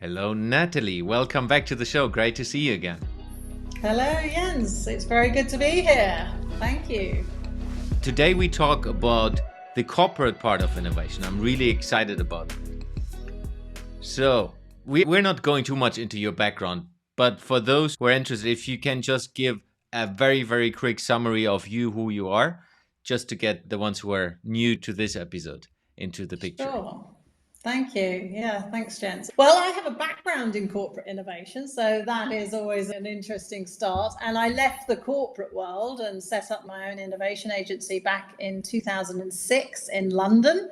Hello, Natalie. Welcome back to the show. Great to see you again. Hello, Jens. It's very good to be here. Thank you. Today we talk about the corporate part of innovation. I'm really excited about it. So, we're not going too much into your background, but for those who are interested, if you can just give a very, very quick summary of who you are, just to get the ones who are new to this episode into the picture. Sure. Thank you. Yeah, thanks, Jens. Well, I have a background in corporate innovation, so that is always an interesting start. And I left the corporate world and set up my own innovation agency back in 2006 in London.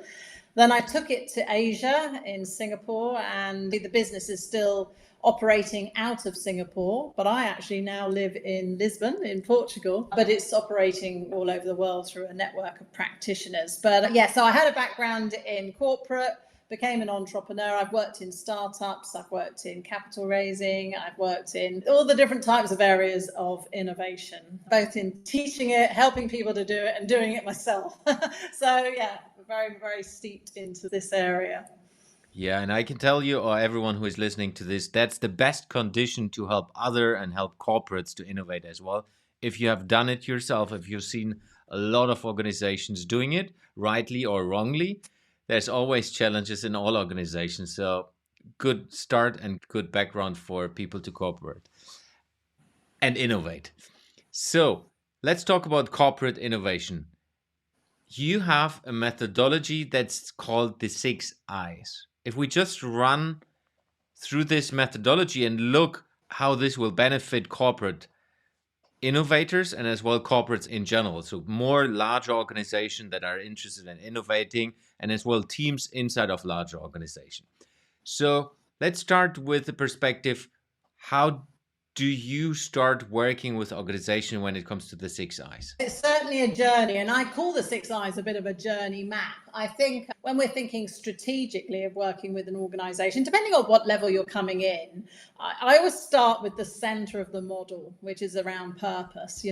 Then I took it to Asia in Singapore, and the business is still operating out of Singapore, but I actually now live in Lisbon in Portugal, but it's operating all over the world through a network of practitioners. But yeah, so I had a background in corporate, became an entrepreneur. I've worked in startups, I've worked in capital raising, I've worked in all the different types of areas of innovation, both in teaching it, helping people to do it, and doing it myself. So yeah, very, very steeped into this area. Yeah, and I can tell you, or everyone who is listening to this, that's the best condition to help other and help corporates to innovate as well. If you have done it yourself, if you've seen a lot of organizations doing it, rightly or wrongly, there's always challenges in all organizations. So good start and good background for people to cooperate and innovate. So let's talk about corporate innovation. You have a methodology that's called the 6 I's. If we just run through this methodology and look how this will benefit corporate innovators and as well corporates in general. So more large organizations that are interested in innovating and as well teams inside of larger organizations. So let's start with the perspective, how do you start working with organization when it comes to the 6 I's? It's certainly a journey, and I call the 6 I's a bit of a journey map. I think when we're thinking strategically of working with an organization, depending on what level you're coming in, I always start with the center of the model, which is around purpose.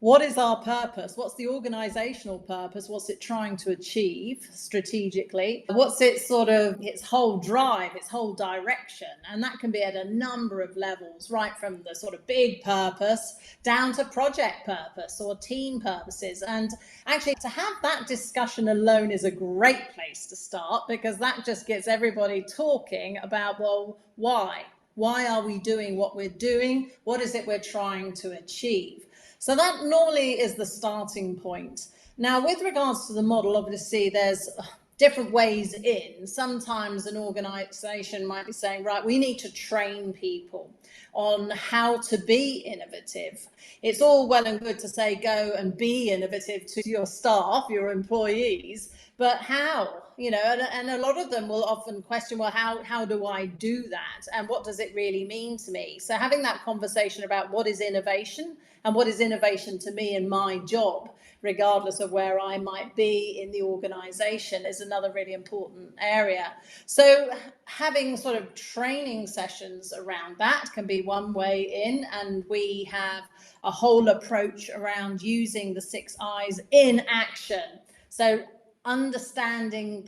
What is our purpose? What's the organizational purpose? What's it trying to achieve strategically? What's its whole drive, its whole direction? And that can be at a number of levels, right from the sort of big purpose down to project purpose or team purposes. And actually, to have that discussion alone is a great place to start, because that just gets everybody talking about, well, why? Why are we doing what we're doing? What is it we're trying to achieve? So that normally is the starting point. Now, with regards to the model, obviously there's different ways in. Sometimes an organization might be saying, right, we need to train people on how to be innovative. It's all well and good to say, go and be innovative to your staff, your employees, but how? And a lot of them will often question, well, how do I do that? And what does it really mean to me? So having that conversation about what is innovation and what is innovation to me in my job, regardless of where I might be in the organization, is another really important area. So having sort of training sessions around that can be one way in, and we have a whole approach around using the 6 I's in action. So understanding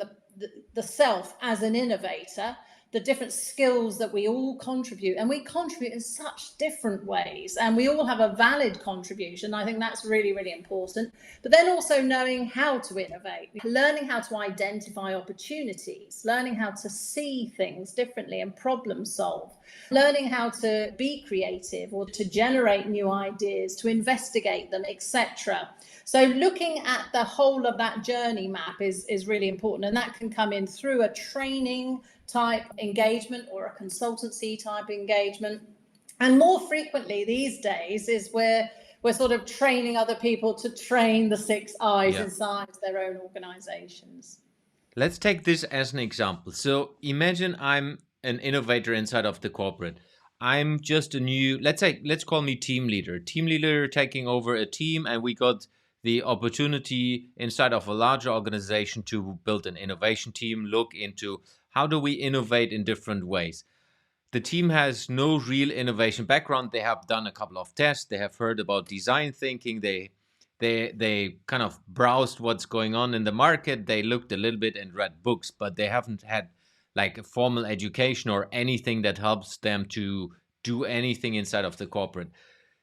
the self as an innovator, the different skills that we all contribute, and we contribute in such different ways, and we all have a valid contribution. I think that's really, really important. But then also knowing how to innovate, learning how to identify opportunities, learning how to see things differently and problem solve, learning how to be creative or to generate new ideas, to investigate them, etc. So looking at the whole of that journey map is really important, and that can come in through a training type engagement or a consultancy type engagement. And more frequently these days is where we're sort of training other people to train the 6 I's inside their own organizations. Let's take this as an example. So imagine I'm an innovator inside of the corporate. I'm just a new, let's call me team leader taking over a team, and we got the opportunity inside of a larger organization to build an innovation team, look into how do we innovate in different ways. The team has no real innovation background. They have done a couple of tests. They have heard about design thinking. They kind of browsed what's going on in the market. They looked a little bit and read books, but they haven't had like a formal education or anything that helps them to do anything inside of the corporate.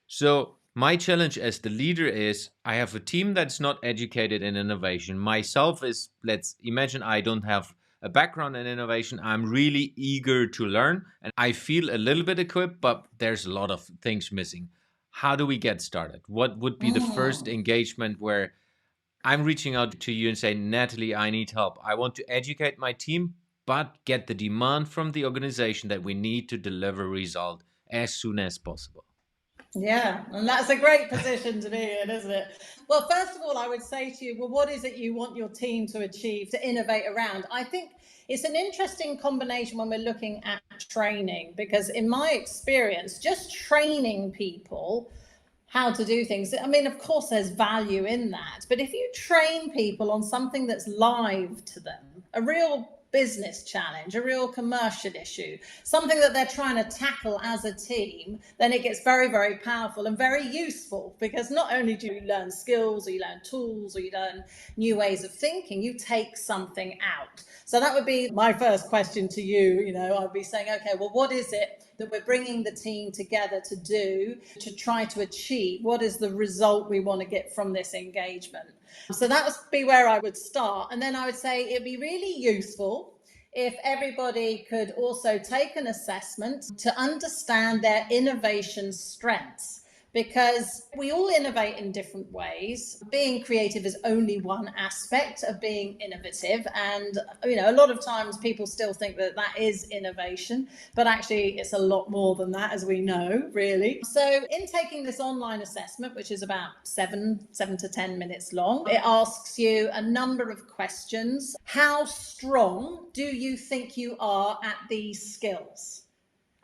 So my challenge as the leader is I have a team that's not educated in innovation. Myself is, let's imagine I don't have a background in innovation. I'm really eager to learn and I feel a little bit equipped, but there's a lot of things missing. How do we get started? What would be the first engagement where I'm reaching out to you and saying, Natalie, I need help. I want to educate my team, but get the demand from the organization that we need to deliver result as soon as possible. Yeah, and that's a great position to be in, isn't it? Well, first of all, I would say to you, well, what is it you want your team to achieve, to innovate around? I think it's an interesting combination when we're looking at training, because in my experience, just training people how to do things, I mean, of course, there's value in that. But if you train people on something that's live to them, a real business challenge, a real commercial issue, something that they're trying to tackle as a team, then it gets very, very powerful and very useful, because not only do you learn skills or you learn tools or you learn new ways of thinking, you take something out. So that would be my first question to you. You know, I'd be saying, okay, well, what is it that we're bringing the team together to do to try to achieve? What is the result we want to get from this engagement? So that would be where I would start. And then I would say it'd be really useful if everybody could also take an assessment to understand their innovation strengths, because we all innovate in different ways. Being creative is only one aspect of being innovative. And, you know, a lot of times people still think that that is innovation, but actually it's a lot more than that, as we know, really. So in taking this online assessment, which is about seven to 10 minutes long, it asks you a number of questions. How strong do you think you are at these skills?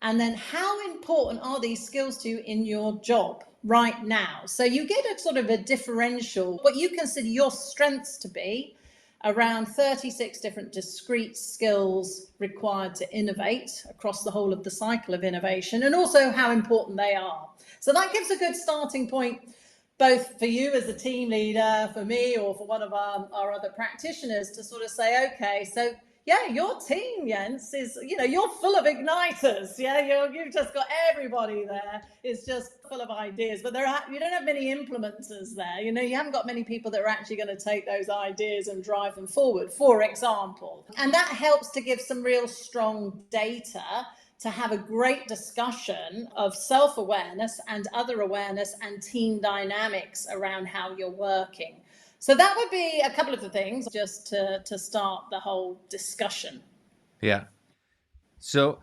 And then how important are these skills to you in your job right now? So you get a sort of a differential, what you consider your strengths to be, around 36 different discrete skills required to innovate across the whole of the cycle of innovation, and also how important they are. So that gives a good starting point, both for you as a team leader, for me, or for one of our other practitioners, to sort of say, okay, so yeah, your team, Jens, is, you know, you're full of igniters. Yeah, you've just got everybody there is just full of ideas, but you don't have many implementers there. You know, you haven't got many people that are actually going to take those ideas and drive them forward, for example. And that helps to give some real strong data to have a great discussion of self-awareness and other awareness and team dynamics around how you're working. So that would be a couple of the things just to start the whole discussion. Yeah. So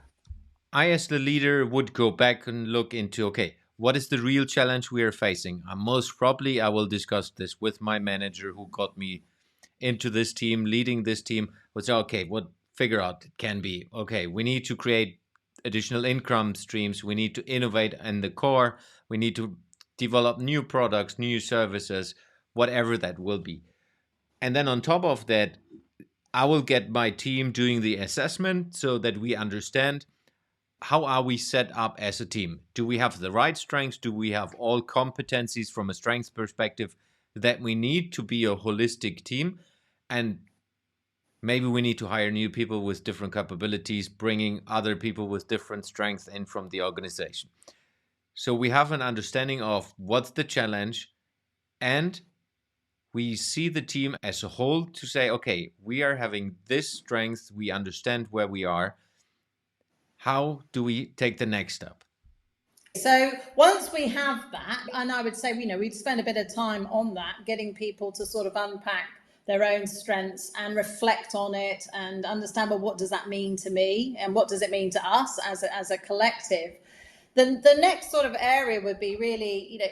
I, as the leader, would go back and look into, okay, what is the real challenge we are facing? Most probably, I will discuss this with my manager who got me into this team, leading this team. Would say, okay, what figure out it can be? Okay, we need to create additional income streams. We need to innovate in the core. We need to develop new products, new services, whatever that will be. And then on top of that, I will get my team doing the assessment so that we understand how are we set up as a team. Do we have the right strengths? Do we have all competencies from a strengths perspective that we need to be a holistic team? And maybe we need to hire new people with different capabilities, bringing other people with different strengths in from the organization. So we have an understanding of what's the challenge, and we see the team as a whole to say, okay, we are having this strength, we understand where we are. How do we take the next step? So once we have that, and I would say, you know, we'd spend a bit of time on that, getting people to sort of unpack their own strengths and reflect on it and understand, well, what does that mean to me and what does it mean to us as a collective? The next sort of area would be really, you know,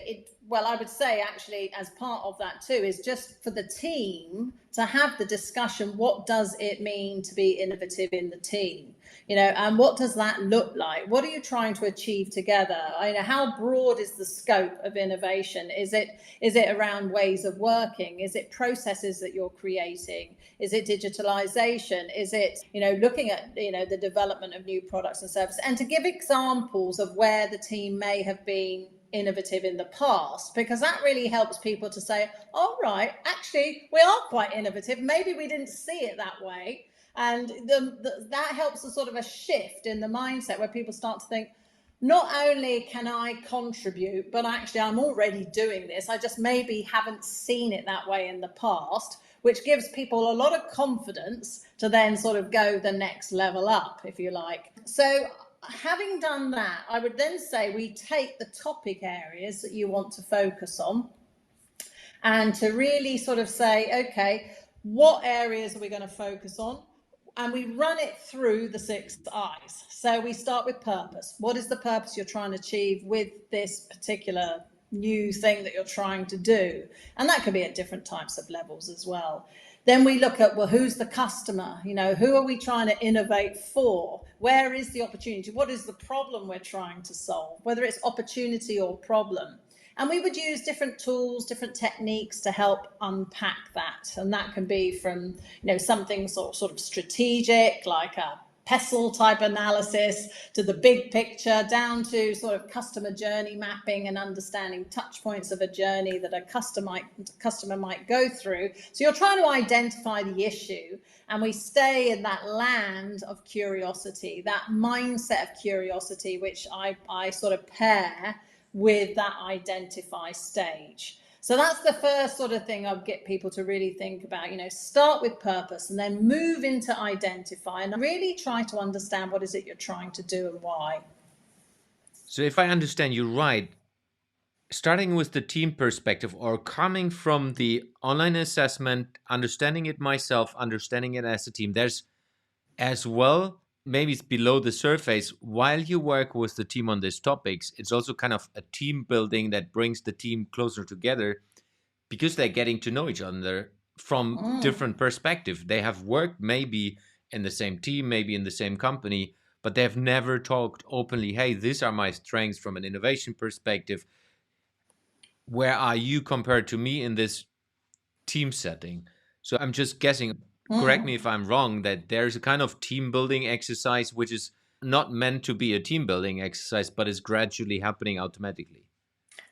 well, I would say actually as part of that too is just for the team to have the discussion, what does it mean to be innovative in the team? You know, and what does that look like? What are you trying to achieve together? You know, how broad is the scope of innovation? Is it around ways of working? Is it processes that you're creating? Is it digitalization? Is it, you know, looking at, you know, the development of new products and services? And to give examples of where the team may have been innovative in the past, because that really helps people to say, all right, actually, we are quite innovative. Maybe we didn't see it that way. And that helps a sort of a shift in the mindset where people start to think, not only can I contribute, but actually I'm already doing this. I just maybe haven't seen it that way in the past, which gives people a lot of confidence to then sort of go the next level up, if you like. So having done that, I would then say we take the topic areas that you want to focus on and to really sort of say, okay, what areas are we going to focus on? And we run it through the 6 I's. So we start with purpose. What is the purpose you're trying to achieve with this particular new thing that you're trying to do? And that can be at different types of levels as well. Then we look at, well, who's the customer? You know, who are we trying to innovate for? Where is the opportunity? What is the problem we're trying to solve? Whether it's opportunity or problem. And we would use different tools, different techniques to help unpack that. And that can be from, something sort of strategic, like a pestle type analysis, to the big picture, down to sort of customer journey mapping and understanding touch points of a journey that a customer might go through. So you're trying to identify the issue, and we stay in that land of curiosity, that mindset of curiosity, which I sort of pair with that identify stage. So that's the first sort of thing I'd get people to really think about, start with purpose and then move into identify and really try to understand what is it you're trying to do and why. So if I understand you right, starting with the team perspective or coming from the online assessment, understanding it myself, understanding it as a team, there's as well, maybe it's below the surface, while you work with the team on these topics, it's also kind of a team building that brings the team closer together because they're getting to know each other from different perspectives. They have worked maybe in the same team, maybe in the same company, but they've never talked openly, hey, these are my strengths from an innovation perspective. Where are you compared to me in this team setting? So I'm just guessing, correct me if I'm wrong, that there's a kind of team building exercise which is not meant to be a team building exercise, but is gradually happening automatically.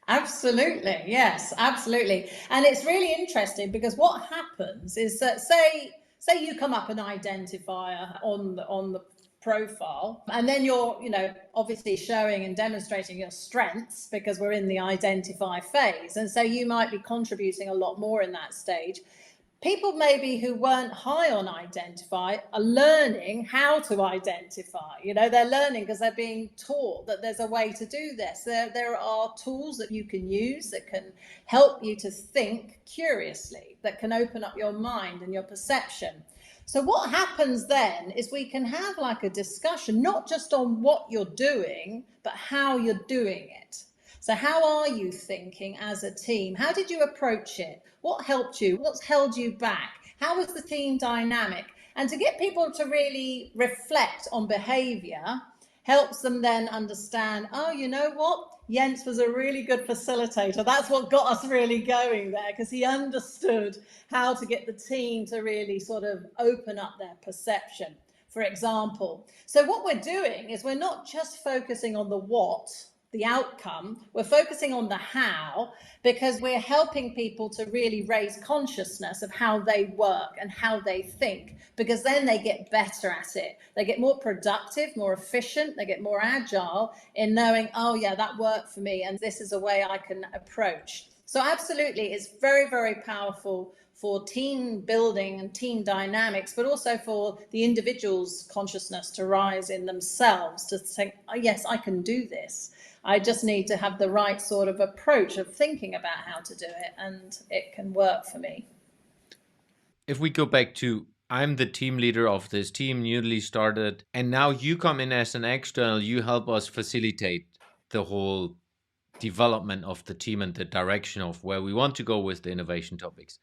Absolutely, yes, absolutely. And it's really interesting because what happens is that say you come up an identifier on the profile, and then you're obviously showing and demonstrating your strengths because we're in the identify phase, and so you might be contributing a lot more in that stage. People maybe who weren't high on identify are learning how to identify. They're learning because they're being taught that there's a way to do this. There are tools that you can use that can help you to think curiously, that can open up your mind and your perception. So what happens then is we can have like a discussion, not just on what you're doing, but how you're doing it. So how are you thinking as a team? How did you approach it? What helped you? What's held you back? How was the team dynamic? And to get people to really reflect on behavior helps them then understand, oh, you know what? Jens was a really good facilitator. That's what got us really going there, because he understood how to get the team to really sort of open up their perception, for example. So what we're doing is we're not just focusing on the what, the outcome, we're focusing on the how, because we're helping people to really raise consciousness of how they work and how they think, because then they get better at it. They get more productive, more efficient, they get more agile in knowing, oh yeah, that worked for me and this is a way I can approach. So absolutely, it's very, very powerful for team building and team dynamics, but also for the individual's consciousness to rise in themselves, to think, oh yes, I can do this. I just need to have the right sort of approach of thinking about how to do it, and it can work for me. If we go back to, I'm the team leader of this team, newly started, and now you come in as an external, you help us facilitate the whole development of the team and the direction of where we want to go with the innovation topics.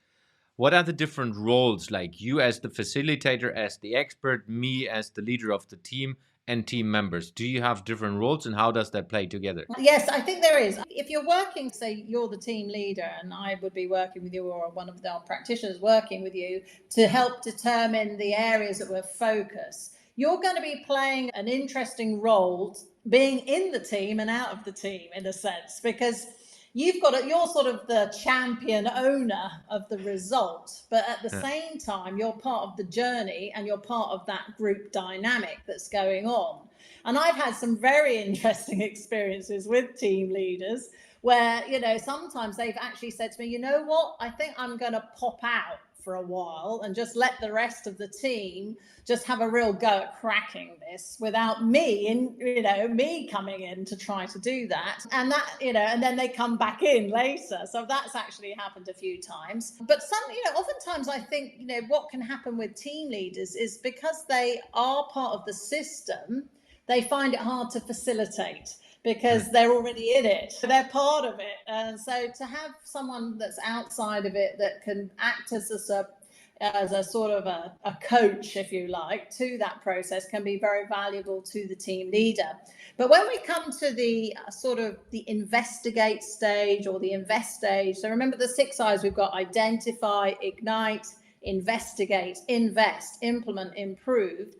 What are the different roles, like you as the facilitator, as the expert, me as the leader of the team, and team members? Do you have different roles, and how does that play together? Yes, I think there is. If you're working, say you're the team leader and I would be working with you, or one of our practitioners working with you to help determine the areas that we're focused, you're going to be playing an interesting role being in the team and out of the team, in a sense, because you're sort of the champion owner of the result, but at the same time, you're part of the journey and you're part of that group dynamic that's going on. And I've had some very interesting experiences with team leaders where, sometimes they've actually said to me, you know what, I think I'm going to pop out for a while and just let the rest of the team just have a real go at cracking this without me coming in to try to do that. And that, and then they come back in later. So that's actually happened a few times. But oftentimes I think, what can happen with team leaders is because they are part of the system, they find it hard to facilitate because they're already in it. They're part of it. And so to have someone that's outside of it that can act as a sort of a coach, if you like, to that process can be very valuable to the team leader. But when we come to the sort of the investigate stage or the invest stage, so remember the 6 I's, we've got identify, ignite, investigate, invest, implement, improve.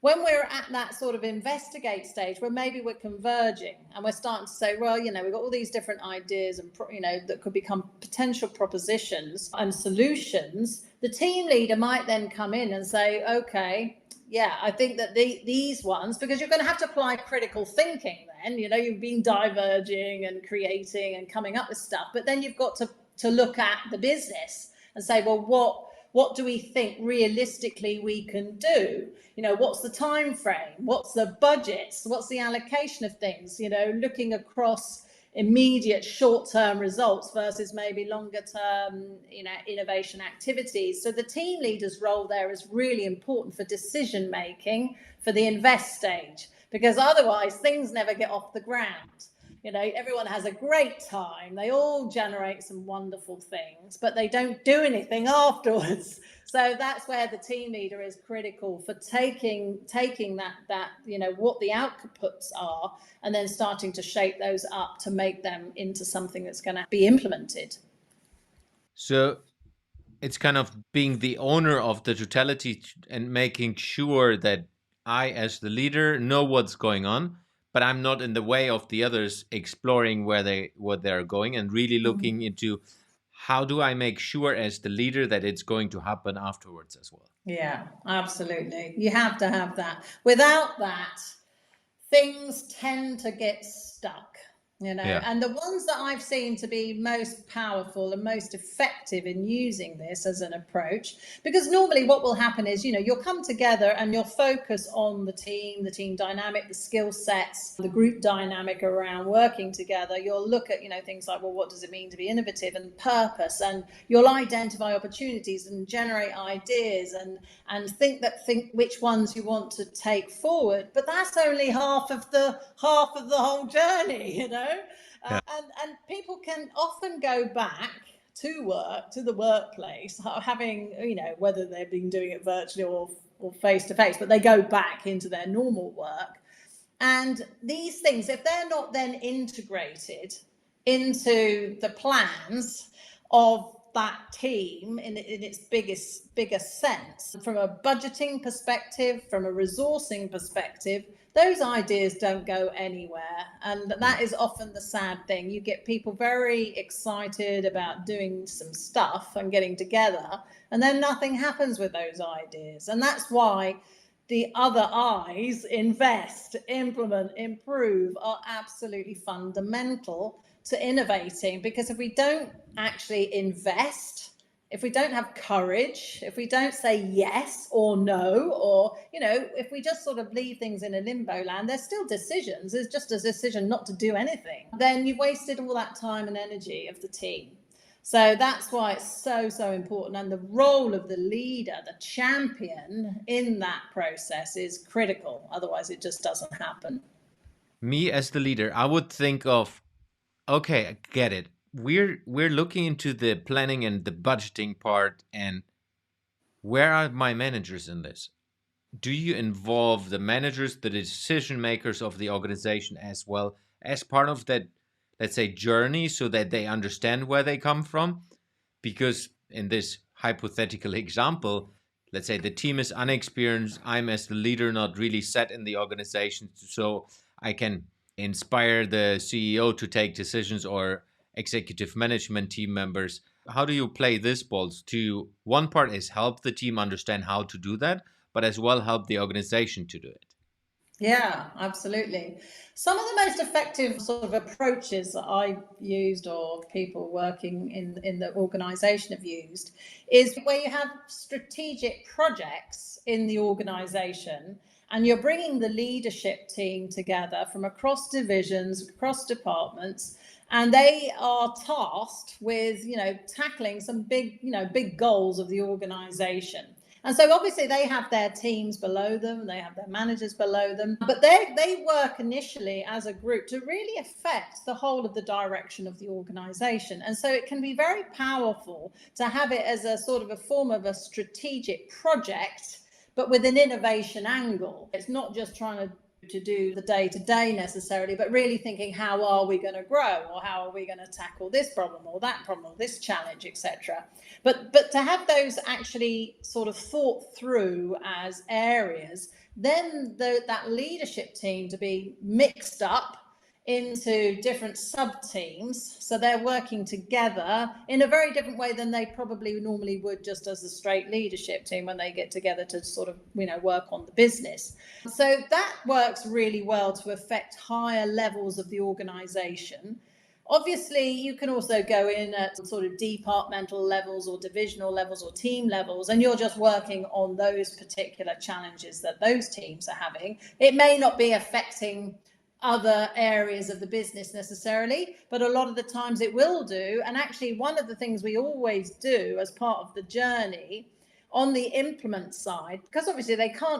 When we're at that sort of investigate stage, where maybe we're converging and we're starting to say, well, we've got all these different ideas and, that could become potential propositions and solutions, the team leader might then come in and say, okay, yeah, I think that these ones, because you're going to have to apply critical thinking then, you've been diverging and creating and coming up with stuff, but then you've got to look at the business and say, well, what do we think realistically we can do? What's the time frame? What's the budgets? What's the allocation of things? Looking across immediate short-term results versus maybe longer-term, innovation activities. So the team leader's role there is really important for decision-making for the invest stage, because otherwise things never get off the ground. Everyone has a great time. They all generate some wonderful things, but they don't do anything afterwards. So that's where the team leader is critical for taking that what the outputs are and then starting to shape those up to make them into something that's going to be implemented. So it's kind of being the owner of the totality and making sure that I, as the leader, know what's going on, but I'm not in the way of the others exploring what they're going and really looking into how do I make sure as the leader that it's going to happen afterwards as well. Yeah, absolutely. You have to have that. Without that, things tend to get stuck. And the ones that I've seen to be most powerful and most effective in using this as an approach, because normally what will happen is, you'll come together and you'll focus on the team dynamic, the skill sets, the group dynamic around working together. You'll look at, things like, well, what does it mean to be innovative and purpose? And you'll identify opportunities and generate ideas and think which ones you want to take forward. But that's only half of the whole journey, And people can often go back to the workplace, having, whether they've been doing it virtually or face to face, but they go back into their normal work. And these things, if they're not then integrated into the plans of that team in its biggest sense, from a budgeting perspective, from a resourcing perspective, those ideas don't go anywhere. And that is often the sad thing. You get people very excited about doing some stuff and getting together, and then nothing happens with those ideas. And that's why the other I's, invest, implement, improve, are absolutely fundamental to innovating. Because if we don't actually invest, if we don't have courage, if we don't say yes or no, or, if we just sort of leave things in a limbo land, there's still decisions. There's just a decision not to do anything. Then you've wasted all that time and energy of the team. So that's why it's so important. And the role of the leader, the champion in that process is critical. Otherwise, it just doesn't happen. Me as the leader, I would think of, okay, I get it. We're looking into the planning and the budgeting part, and where are my managers in this? Do you involve the managers, the decision makers of the organization as well as part of that, let's say, journey, so that they understand where they come from? Because in this hypothetical example, let's say the team is unexperienced, I'm as the leader not really set in the organization, so I can inspire the CEO to take decisions or executive management team members. How do you play this balls to one part is help the team understand how to do that, but as well help the organization to do it? Yeah, absolutely. Some of the most effective sort of approaches that I've used or people working in the organization have used is where you have strategic projects in the organization and you're bringing the leadership team together from across divisions, across departments, and they are tasked with, tackling some big goals of the organization. And so obviously they have their teams below them, they have their managers below them, but they work initially as a group to really affect the whole of the direction of the organization. And so it can be very powerful to have it as a sort of a form of a strategic project, but with an innovation angle. It's not just trying to do the day-to-day necessarily, but really thinking, how are we going to grow, or how are we going to tackle this problem or that problem or this challenge, etc. But to have those actually sort of thought through as areas, then that leadership team to be mixed up into different sub teams, so they're working together in a very different way than they probably normally would just as a straight leadership team when they get together to sort of work on the business. So that works really well to affect higher levels of the organization. Obviously, you can also go in at sort of departmental levels or divisional levels or team levels, and you're just working on those particular challenges that those teams are having. It may not be affecting other areas of the business necessarily, but a lot of the times it will do. And actually, one of the things we always do as part of the journey on the implement side, because obviously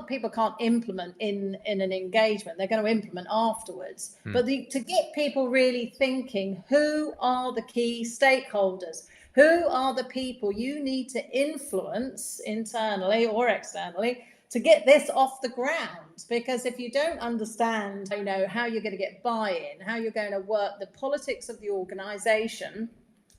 people can't implement in an engagement, they're going to implement afterwards. But to get people really thinking, who are the key stakeholders? Who are the people you need to influence internally or externally to get this off the ground? Because if you don't understand, how you're going to get buy-in, how you're going to work the politics of the organization,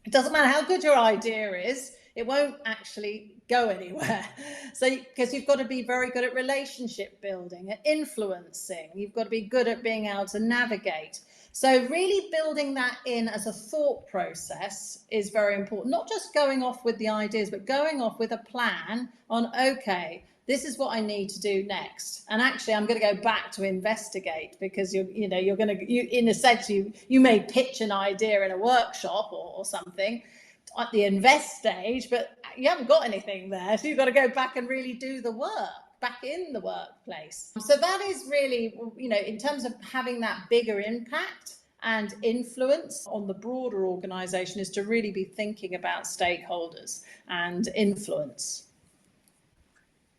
it doesn't matter how good your idea is, it won't actually go anywhere. So, because you've got to be very good at relationship building, at influencing, you've got to be good at being able to navigate. So really building that in as a thought process is very important. Not just going off with the ideas, but going off with a plan on, okay, this is what I need to do next. And actually, I'm going to go back to investigate, because in a sense, you may pitch an idea in a workshop or something at the invest stage, but you haven't got anything there. So you've got to go back and really do the work back in the workplace. So that is really, in terms of having that bigger impact and influence on the broader organization, is to really be thinking about stakeholders and influence.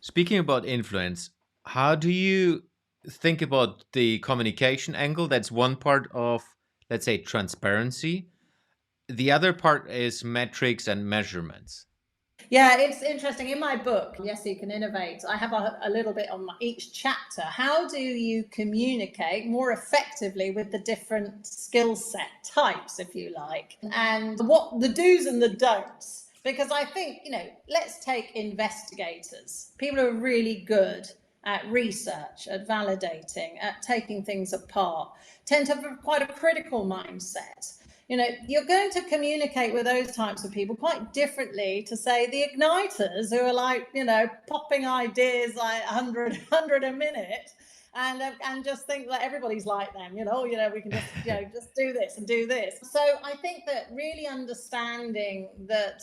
Speaking about influence, how do you think about the communication angle? That's one part of, let's say, transparency. The other part is metrics and measurements. Yeah, it's interesting. In my book, Yes, You Can Innovate, I have a little bit on each chapter. How do you communicate more effectively with the different skill set types, if you like, and what the do's and the don'ts? Because I think, let's take investigators, people who are really good at research, at validating, at taking things apart, tend to have quite a critical mindset. You're going to communicate with those types of people quite differently to, say, the igniters, who are like, popping ideas like 100 a minute, and just think that everybody's like them, we can just, just do this and do this. So I think that really understanding that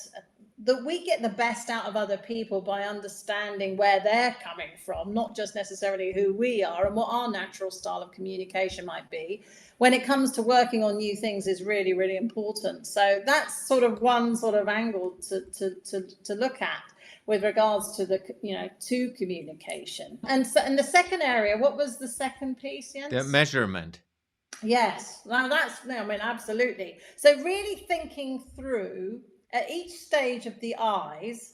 we get the best out of other people by understanding where they're coming from, not just necessarily who we are and what our natural style of communication might be, when it comes to working on new things, is really, really important. So that's sort of one sort of angle to look at with regards to to communication. And so, in the second area, what was the second piece, Jens? The measurement. Yes, well, absolutely. So really thinking through at each stage of the eyes,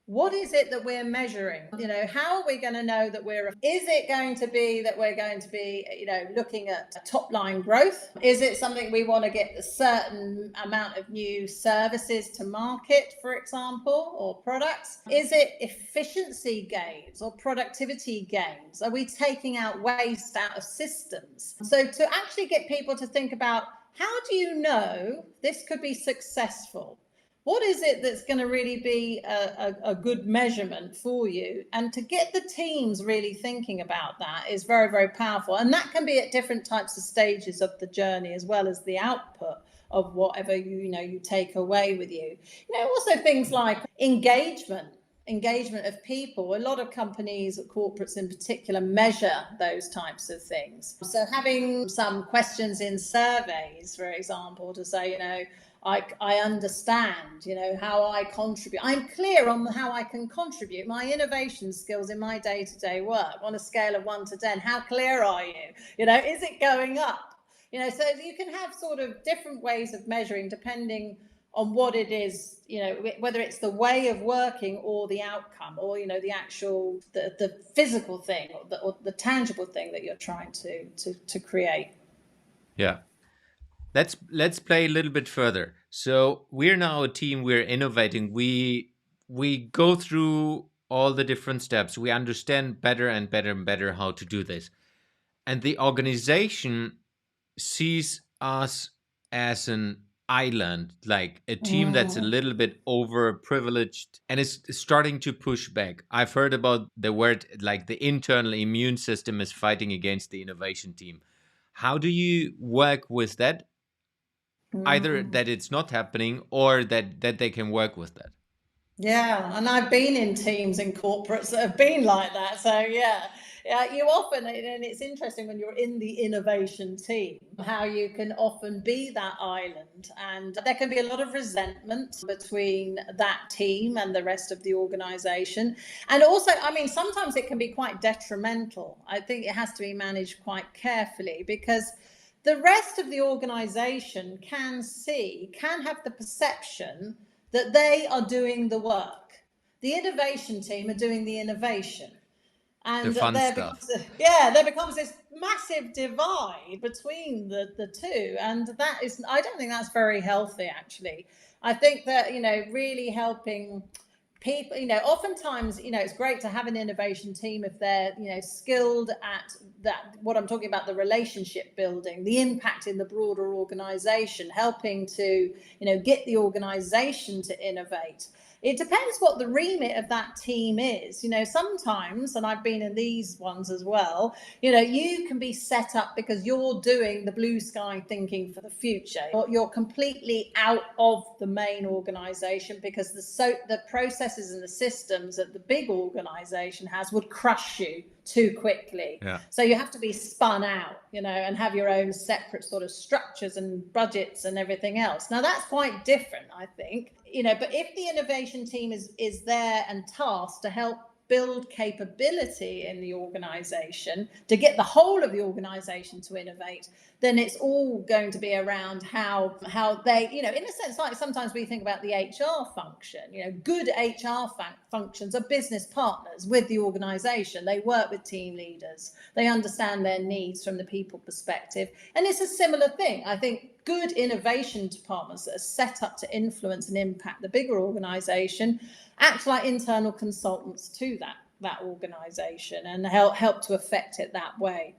what is it that we're measuring? How are we going to know that is it going to be that we're going to be, looking at top line growth? Is it something we want to get a certain amount of new services to market, for example, or products? Is it efficiency gains or productivity gains? Are we taking out waste out of systems? So to actually get people to think about how do you know this could be successful? What is it that's going to really be a good measurement for you? And to get the teams really thinking about that is very, very powerful. And that can be at different types of stages of the journey, as well as the output of whatever you take away with you. Also things like engagement of people. A lot of companies, corporates in particular, measure those types of things. So having some questions in surveys, for example, to say, I understand, how I contribute. I'm clear on how I can contribute. My innovation skills in my day-to-day work on a scale of 1 to 10. How clear are you? Is it going up? So you can have sort of different ways of measuring depending on what it is, whether it's the way of working or the outcome, or the actual the physical thing or the tangible thing that you're trying to create. Yeah. Let's play a little bit further. So we're now a team, we're innovating. We go through all the different steps. We understand better and better and better how to do this. And the organization sees us as an island, like a team that's a little bit overprivileged and is starting to push back. I've heard about the word like the internal immune system is fighting against the innovation team. How do you work with that? Either that it's not happening or that they can work with that. Yeah, and I've been in teams in corporates that have been like that. So yeah, you often, and it's interesting when you're in the innovation team, how you can often be that island, and there can be a lot of resentment between that team and the rest of the organization. And also, sometimes it can be quite detrimental. I think it has to be managed quite carefully, because the rest of the organization can have the perception that they are doing the work. The innovation team are doing the innovation. And there becomes this massive divide between the two. And I don't think that's very healthy, actually. I think that, really helping people, oftentimes, it's great to have an innovation team if they're, skilled at that, what I'm talking about, the relationship building, the impact in the broader organization, helping to, get the organization to innovate. It depends what the remit of that team is. Sometimes, and I've been in these ones as well, you can be set up because you're doing the blue sky thinking for the future. You're completely out of the main organization because the processes and the systems that the big organization has would crush you too quickly. Yeah. So you have to be spun out, and have your own separate sort of structures and budgets and everything else. Now that's quite different, I think. But if the innovation team is there and tasked to help build capability in the organization, to get the whole of the organization to innovate, then it's all going to be around how they, in a sense, like sometimes we think about the HR function. Good HR functions are business partners with the organization. They work with team leaders. They understand their needs from the people perspective. And it's a similar thing. I think good innovation departments that are set up to influence and impact the bigger organization act like internal consultants to that organization and help to affect it that way.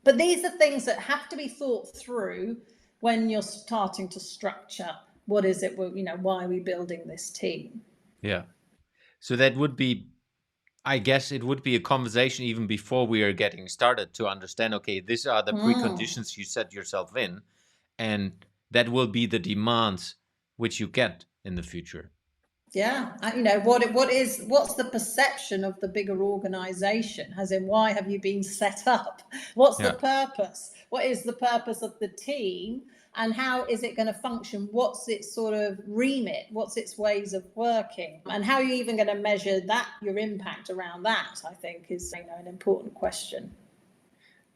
But these are things that have to be thought through when you're starting to structure what is it, why are we building this team? Yeah. So that would be, I guess it would be a conversation even before we are getting started to understand, okay, these are the preconditions you set yourself in, and that will be the demands which you get in the future. Yeah, what's the perception of the bigger organization? As in, why have you been set up? What's the purpose? What is the purpose of the team? And how is it going to function? What's its sort of remit? What's its ways of working? And how are you even going to measure that, your impact around that, I think is an important question.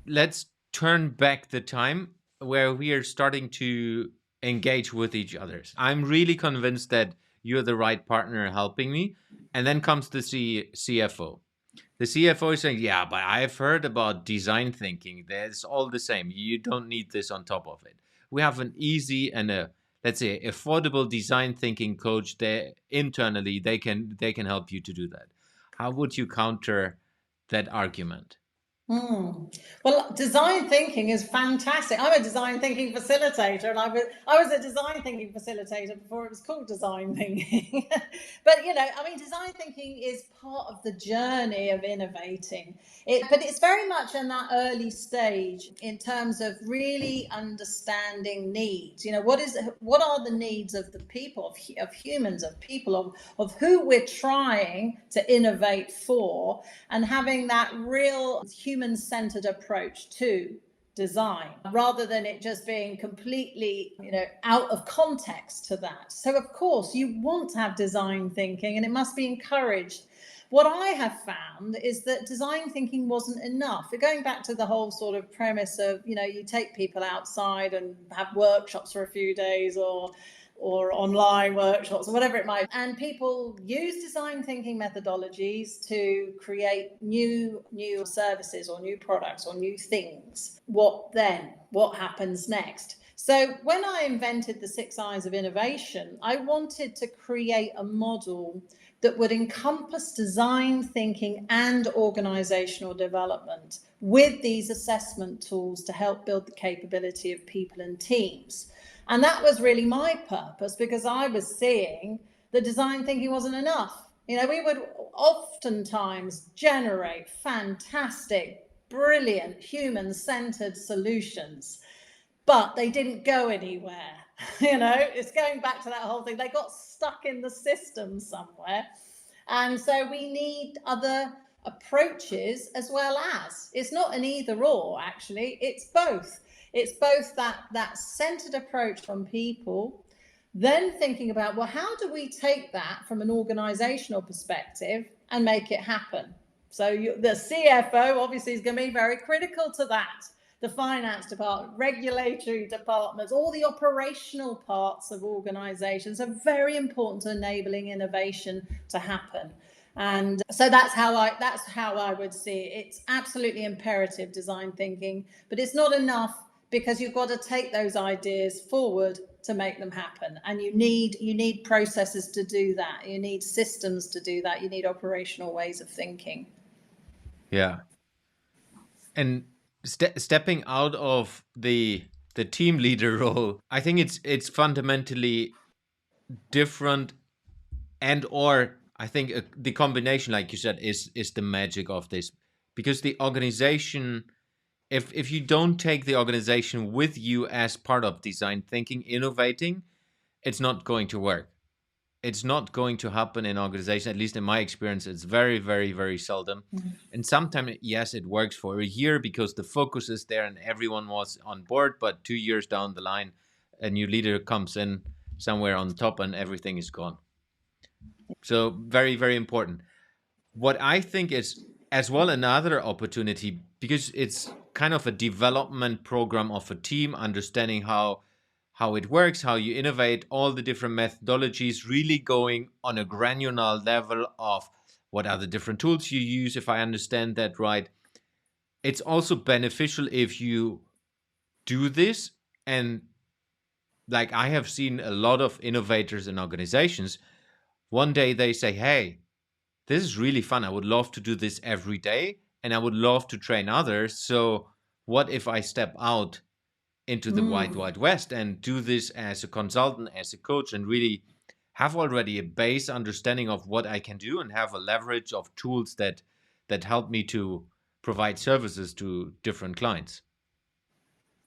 Let's turn back the time where we are starting to engage with each other. I'm really convinced that you're the right partner helping me. And then comes the CFO. The CFO is saying, yeah, but I've heard about design thinking. That's all the same. You don't need this on top of it. We have an easy and let's say affordable design thinking coach there internally. They can help you to do that. How would you counter that argument? Well, design thinking is fantastic. I'm a design thinking facilitator, and I was a design thinking facilitator before it was called design thinking. But I mean, design thinking is part of the journey of innovating. But it's very much in that early stage in terms of really understanding needs. What are the needs of the people, of humans, of people, of who we're trying to innovate for, and having that real human-centered approach to design rather than it just being completely out of context to that. So of course you want to have design thinking, and it must be encouraged. What I have found is that design thinking wasn't enough. We're going back to the whole sort of premise of you take people outside and have workshops for a few days, or online workshops, or whatever it might be. And people use design thinking methodologies to create new services or new products or new things. What then? What happens next? So when I invented the 6 Eyes of Innovation, I wanted to create a model that would encompass design thinking and organizational development with these assessment tools to help build the capability of people and teams. And that was really my purpose, because I was seeing that design thinking wasn't enough. We would oftentimes generate fantastic, brilliant, human-centered solutions, but they didn't go anywhere. It's going back to that whole thing. They got stuck in the system somewhere. And so we need other approaches as well as. It's not an either or, actually. It's both. It's both that centered approach from people, then thinking about, well, how do we take that from an organizational perspective and make it happen? So the CFO obviously is going to be very critical to that. The finance department, regulatory departments, all the operational parts of organizations are very important to enabling innovation to happen. And so that's how I would see it. It's absolutely imperative, design thinking, but it's not enough, because you've got to take those ideas forward to make them happen. And you need processes to do that. You need systems to do that. You need operational ways of thinking. Yeah. And stepping out of the team leader role, I think it's fundamentally different, and or I think the combination, like you said, is the magic of this, because the organization, if you don't take the organization with you as part of design thinking, innovating, it's not going to work. It's not going to happen in organization. At least in my experience, it's very, very, very seldom. Mm-hmm. And sometimes, yes, it works for a year because the focus is there and everyone was on board. But 2 years down the line, a new leader comes in somewhere on top and everything is gone. So very, very important. What I think is as well another opportunity, because it's kind of a development program of a team, understanding how it works, how you innovate, all the different methodologies, really going on a granular level of what are the different tools you use, if I understand that right. It's also beneficial if you do this. And like I have seen a lot of innovators in organizations, one day they say, hey, this is really fun. I would love to do this every day, and I would love to train others. So what if I step out into the wide west and do this as a consultant, as a coach, and really have already a base understanding of what I can do and have a leverage of tools that help me to provide services to different clients.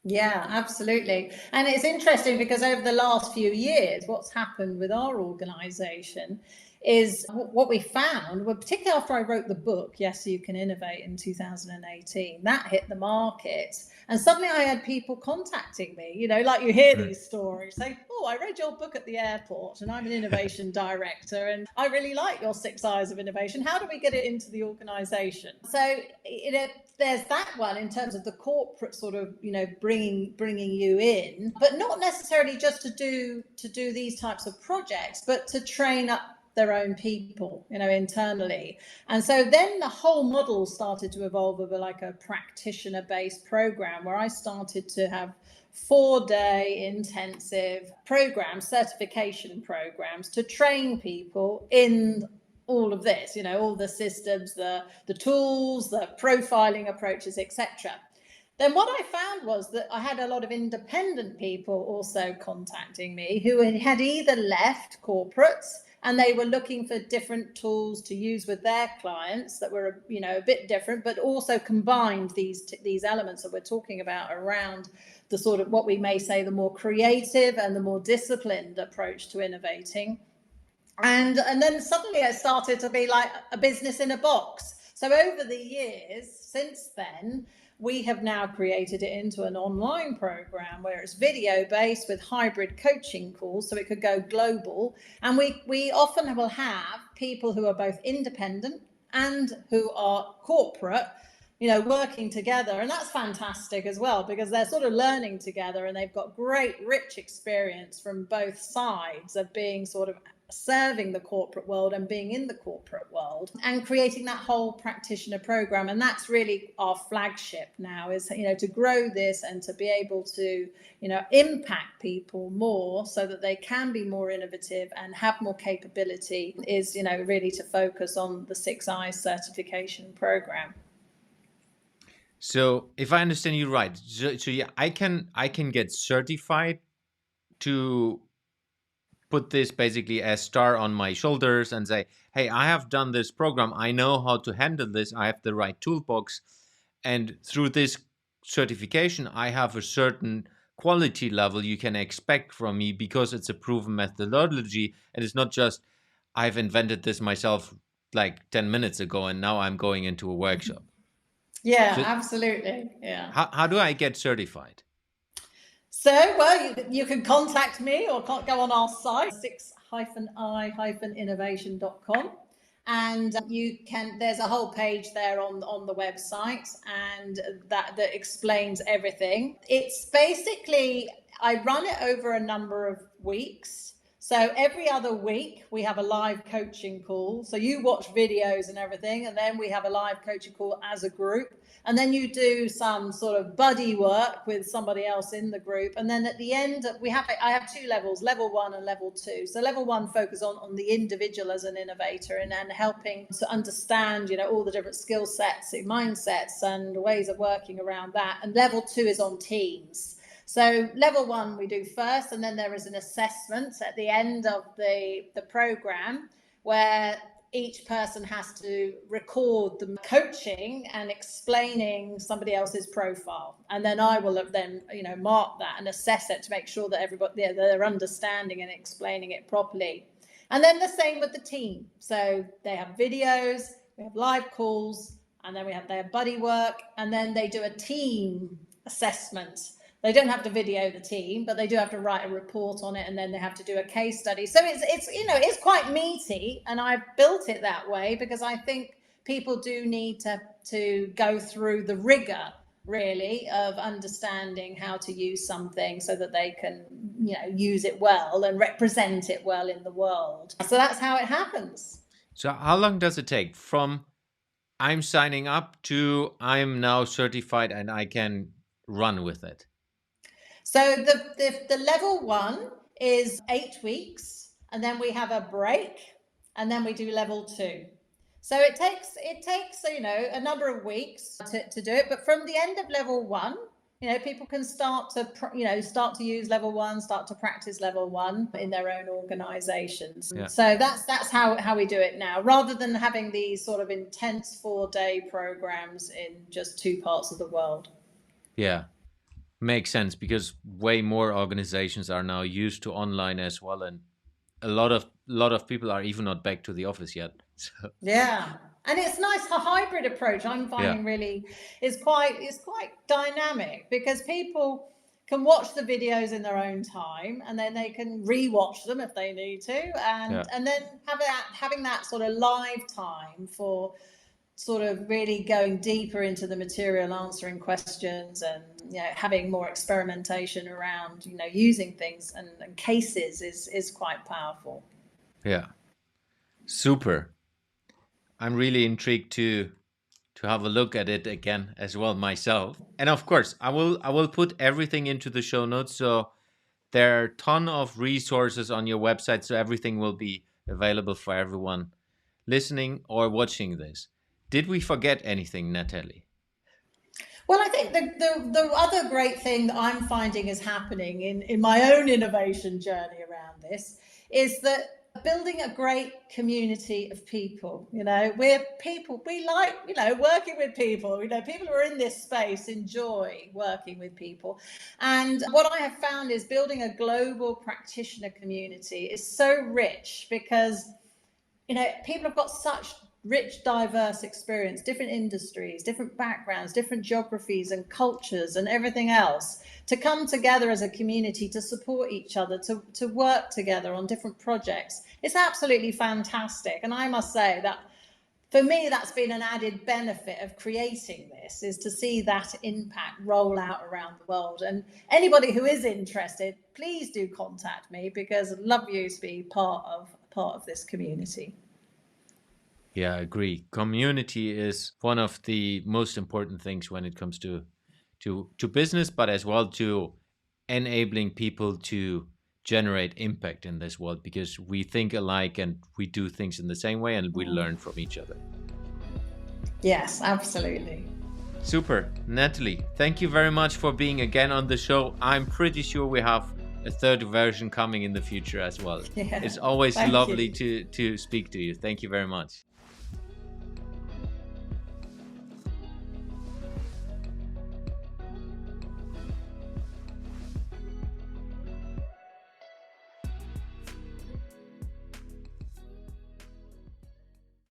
Yeah, absolutely. And it's interesting because over the last few years, what's happened with our organization is what we found, well, particularly after I wrote the book, Yes, You Can Innovate, in 2018, that hit the market. And suddenly I had people contacting me, like you hear these stories, say, oh, I read your book at the airport and I'm an innovation director and I really like your 6 Eyes of Innovation. How do we get it into the organization? So, there's that one in terms of the corporate sort of, bringing you in, but not necessarily just to do these types of projects, but to train up their own people, internally. And so then the whole model started to evolve over like a practitioner-based program where I started to have 4-day intensive programs, certification programs, to train people in all of this, all the systems, the tools, the profiling approaches, etc. Then what I found was that I had a lot of independent people also contacting me who had either left corporates and they were looking for different tools to use with their clients that were, a bit different, but also combined these elements that we're talking about around the sort of what we may say the more creative and the more disciplined approach to innovating. And then suddenly it started to be like a business in a box. So over the years since then, we have now created it into an online program where it's video based with hybrid coaching calls, so it could go global. And we often will have people who are both independent and who are corporate, working together. And that's fantastic as well, because they're sort of learning together and they've got great, rich experience from both sides of being sort of serving the corporate world and being in the corporate world and creating that whole practitioner program. And that's really our flagship now, is to grow this and to be able to impact people more so that they can be more innovative and have more capability, is really to focus on the 6 Eyes certification program. So if I understand you right, so yeah, I can get certified to put this basically as star on my shoulders and say, hey, I have done this program. I know how to handle this. I have the right toolbox. And through this certification, I have a certain quality level you can expect from me because it's a proven methodology. And it's not just, I've invented this myself like 10 minutes ago and now I'm going into a workshop. Yeah, so, absolutely. Yeah. How do I get certified? So, well, you can contact me or go on our site, 6-i-innovation.com. And there's a whole page there on the website, and that explains everything. It's basically, I run it over a number of weeks. So every other week we have a live coaching call. So you watch videos and everything, and then we have a live coaching call as a group. And then you do some sort of buddy work with somebody else in the group. And then at the end, I have 2 levels, level 1 and level 2. So level 1 focuses on the individual as an innovator and helping to understand, all the different skill sets, mindsets and ways of working around that. And level 2 is on teams. So level 1 we do first, and then there is an assessment at the end of the program where each person has to record the coaching and explaining somebody else's profile. And then I will then, mark that and assess it to make sure that everybody, they're understanding and explaining it properly. And then the same with the team. So they have videos, we have live calls, and then we have their buddy work, and then they do a team assessment. They don't have to video the team, but they do have to write a report on it, and then they have to do a case study. So it's quite meaty, and I've built it that way because I think people do need to go through the rigor, really, of understanding how to use something so that they can, use it well and represent it well in the world. So that's how it happens. So how long does it take from I'm signing up to I'm now certified and I can run with it? So the level 1 is 8 weeks, and then we have a break, and then we do level 2. So it takes a number of weeks to do it. But from the end of level 1, people can start to use level 1, start to practice level 1 in their own organizations. Yeah. So that's how we do it now, rather than having these sort of intense 4-day programs in just 2 parts of the world. Yeah. Makes sense, because way more organizations are now used to online as well, and a lot of people are even not back to the office yet. So. Yeah, and it's nice. A hybrid approach I'm finding really is quite dynamic, because people can watch the videos in their own time, and then they can re-watch them if they need to, and then having that sort of live time for sort of really going deeper into the material, answering questions, and having more experimentation around using things and cases is quite powerful. Yeah, super. I'm really intrigued to have a look at it again as well myself. And of course, I will put everything into the show notes, so there are a ton of resources on your website, so everything will be available for everyone listening or watching this. Did we forget anything, Natalie? Well, I think the other great thing that I'm finding is happening in my own innovation journey around this is that building a great community of people. We're people, we like, working with people. People who are in this space enjoy working with people. And what I have found is building a global practitioner community is so rich because people have got such rich, diverse experience, different industries, different backgrounds, different geographies and cultures and everything else, to come together as a community to support each other, to work together on different projects. It's absolutely fantastic. And I must say that for me, that's been an added benefit of creating this, is to see that impact roll out around the world. And anybody who is interested, please do contact me, because I'd love you to be part of this community. Yeah, I agree. Community is one of the most important things when it comes to business, but as well to enabling people to generate impact in this world, because we think alike and we do things in the same way and we learn from each other. Yes, absolutely. Super. Natalie, thank you very much for being again on the show. I'm pretty sure we have a third version coming in the future as well. Yeah, it's always lovely to speak to you. Thank you very much.